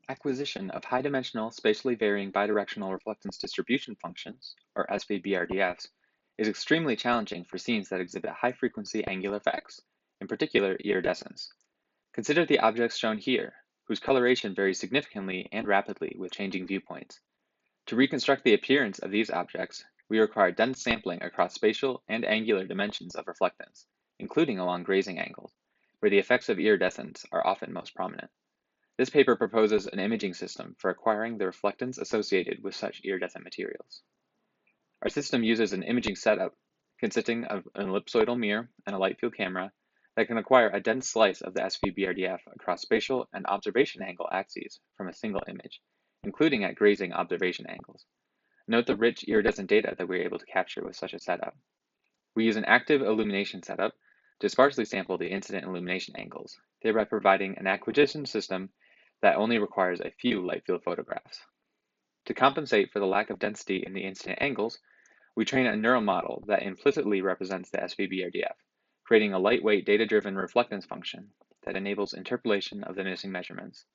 Acquisition of high-dimensional, spatially varying bidirectional reflectance distribution functions, or SVBRDFs, is extremely challenging for scenes that exhibit high-frequency angular effects, in particular iridescence. Consider the objects shown here, whose coloration varies significantly and rapidly with changing viewpoints. To reconstruct the appearance of these objects, we require dense sampling across spatial and angular dimensions of reflectance, including along grazing angles, where the effects of iridescence are often most prominent. This paper proposes an imaging system for acquiring the reflectance associated with such iridescent materials. Our system uses an imaging setup consisting of an ellipsoidal mirror and a light field camera that can acquire a dense slice of the SVBRDF across spatial and observation angle axes from a single image, including at grazing observation angles. Note the rich iridescent data that we are able to capture with such a setup. We use an active illumination setup to sparsely sample the incident illumination angles, thereby providing an acquisition system that only requires a few light field photographs. To compensate for the lack of density in the incident angles, we train a neural model that implicitly represents the SVBRDF, creating a lightweight data-driven reflectance function that enables interpolation of the missing measurements.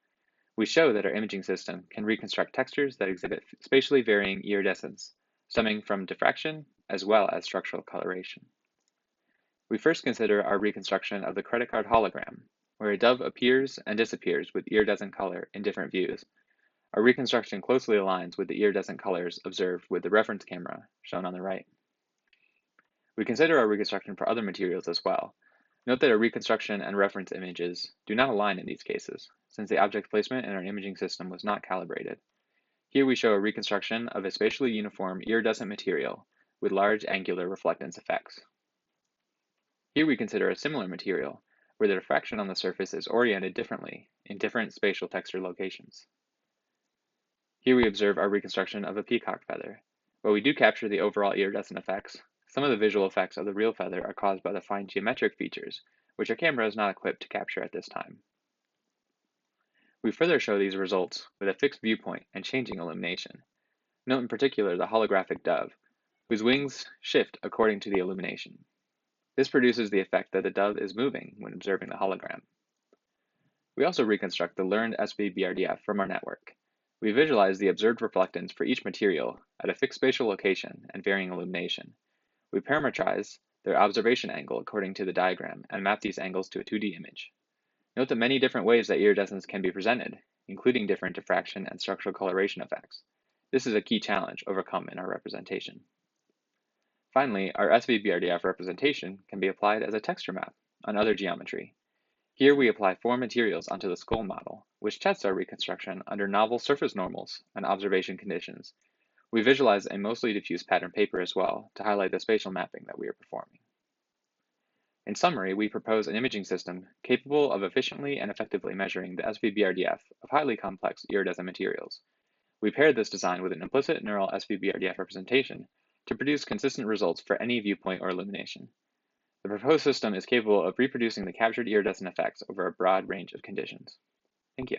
We show that our imaging system can reconstruct textures that exhibit spatially varying iridescence, stemming from diffraction as well as structural coloration. We first consider our reconstruction of the credit card hologram, where a dove appears and disappears with iridescent color in different views. Our reconstruction closely aligns with the iridescent colors observed with the reference camera, shown on the right. We consider our reconstruction for other materials as well. Note that our reconstruction and reference images do not align in these cases, since the object placement in our imaging system was not calibrated. Here we show a reconstruction of a spatially uniform iridescent material with large angular reflectance effects. Here we consider a similar material, where the diffraction on the surface is oriented differently in different spatial texture locations. Here we observe our reconstruction of a peacock feather. While we do capture the overall iridescent effects, some of the visual effects of the real feather are caused by the fine geometric features, which our camera is not equipped to capture at this time. We further show these results with a fixed viewpoint and changing illumination. Note in particular the holographic dove, whose wings shift according to the illumination. This produces the effect that the dove is moving when observing the hologram. We also reconstruct the learned SVBRDF from our network. We visualize the observed reflectance for each material at a fixed spatial location and varying illumination. We parametrize their observation angle according to the diagram and map these angles to a 2D image. Note the many different ways that iridescence can be presented, including different diffraction and structural coloration effects. This is a key challenge overcome in our representation. Finally, our SVBRDF representation can be applied as a texture map on other geometry. Here we apply 4 materials onto the skull model, which tests our reconstruction under novel surface normals and observation conditions. We visualize a mostly diffuse pattern paper as well to highlight the spatial mapping that we are performing. In summary, we propose an imaging system capable of efficiently and effectively measuring the SVBRDF of highly complex iridescent materials. We paired this design with an implicit neural SVBRDF representation to produce consistent results for any viewpoint or illumination. The proposed system is capable of reproducing the captured iridescent effects over a broad range of conditions. Thank you.